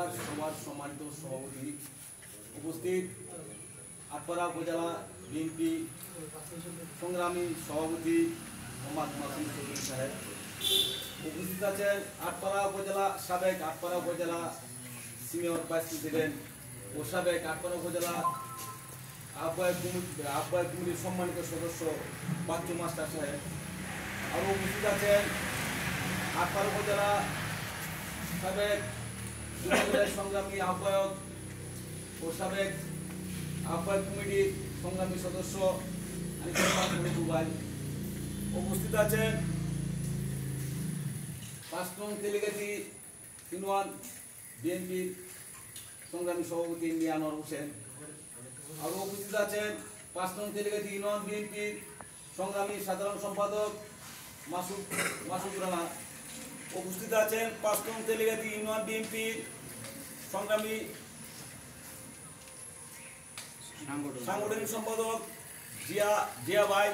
আজকের সভার সম্মানিত সভাপতি উপস্থিত আটপাড়া উপজেলা বিএনপি সংগ্রামী সভাপতি মোহাম্মদ মাসুম চৌধুরী সাহেব, উপস্থিত আছেন আটপাড়া উপজেলা সাবেক আটপাড়া উপজেলা সিনিয়র ভাইস প্রেসিডেন্ট ও সাবেক আটপাড়া উপজেলা আহ্বায়ক কমিটির সম্মানিত সদস্য বাচ্চু মাস্টার সাহেব, আরও উপস্থিত আছেন আটপাড়া উপজেলা সাবেক সংগ্রামী আহ্বায়ক ও সাবেক আহ্বায়ক কমিটির সংগ্রামী সদস্য ভাই, উপস্থিত আছেন ৫ নং তেলিগাতি ইউনিয়ন বিএনপির সংগ্রামী সভাপতি মিয়ানওয়ার হোসেন, আরও উপস্থিত আছেন ৫ নং তেলিগাতি ইউনিয়ন বিএনপির সংগ্রামী সাধারণ সম্পাদক মাসুদ রানা, উপস্থিত আছেন ৫ নং তেলিগাতি ইউনিয়ন বিএনপির সংগ্রামী সাংগঠনিক সম্পাদক জিয়া ভাই,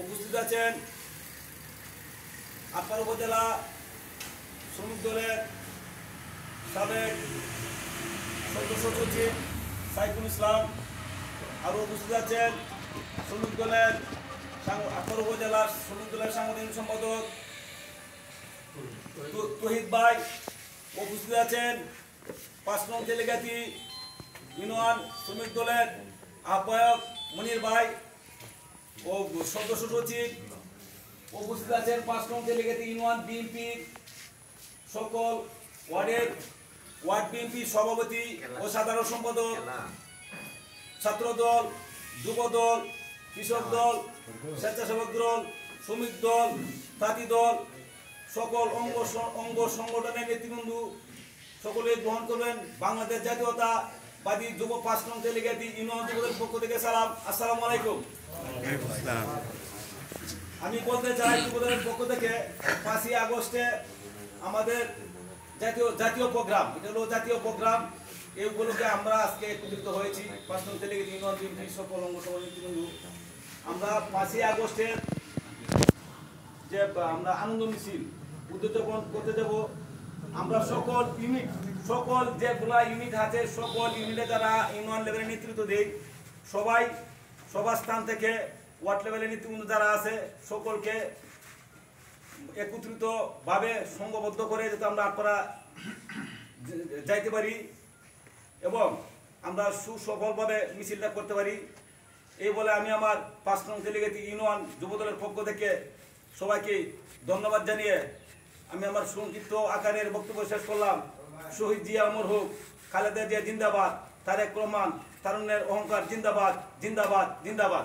উপস্থিত আছেন আটপাড়া উপজেলা শ্রমিক দলের সাবেক সদস্য সচিব সাইফুল ইসলাম, আরও উপস্থিত আছেন শ্রমিক দলের আটপাড়া উপজেলার শ্রমিক দলের সাংগঠনিক সম্পাদক তহিদ ভাই, উপস্থিত আছেন ৫ নং তেলিগাতি ইউনিয়ন শ্রমিক দলের আহ্বায়ক মনির ভাই ও সদস্য সচিব, উপস্থিত আছেন ৫ নং তেলিগাতি ইউনিয়ন বিএনপির সকল ওয়ার্ড বিএনপি সভাপতি ও সাধারণ সম্পাদক, ছাত্র দল, যুব দল, কৃষক দল, স্বেচ্ছাসেবক দল, শ্রমিক দল, তাঁতি দল, সকল অঙ্গ সংগঠনের নেতৃবৃন্দ সকলে গ্রহণ করবেন। বাংলাদেশ জাতীয়তাবাদী যুব ৫ নং তেলিগাতি ইউনিয়ন যুবদের পক্ষ থেকে সালাম, আসসালামু আলাইকুম। আমি বলতে চাই যুবদের পক্ষ থেকে ৫ই আগস্টে আমাদের জাতীয় প্রোগ্রাম, এটা হলো জাতীয় প্রোগ্রাম, এই উপলক্ষে আমরা আজকে একত্রিত হয়েছি ৫ নং তেলিগাতি ইউনিয়ন বিএনপির সকল অঙ্গ সংগঠনের নেতৃবৃন্দ। আমরা ৫ই আগস্টের যে আমরা আনন্দ মিছিল উদ্যোপন করতে যাব, আমরা সকল যেগুলা ইউনিট আছে সকল ইউনিটে যারা ইউনিয়ন লেভেলের নেতৃত্ব দেয় সবাই সবার স্থান থেকে ওয়ার্ড লেভেলের নেতৃবৃন্দ যারা আছে সকলকে একত্রিতভাবে সংঘবদ্ধ করে যাতে আমরা আটপাড়া যাইতে পারি এবং আমরা সুসফলভাবে মিছিলটা করতে পারি, এই বলে আমি আমার ৫ নং তেলিগাতি ইউনিয়ন যুবদলের পক্ষ থেকে সবাইকে ধন্যবাদ জানিয়ে আমি আমার সংক্ষিপ্ত আকারের বক্তব্য শেষ করলাম। শহীদ জিয়া অমর হোক, খালেদা জিয়া জিন্দাবাদ, তারেক রহমান তারুণ্যের অহংকার জিন্দাবাদ, জিন্দাবাদ, জিন্দাবাদ।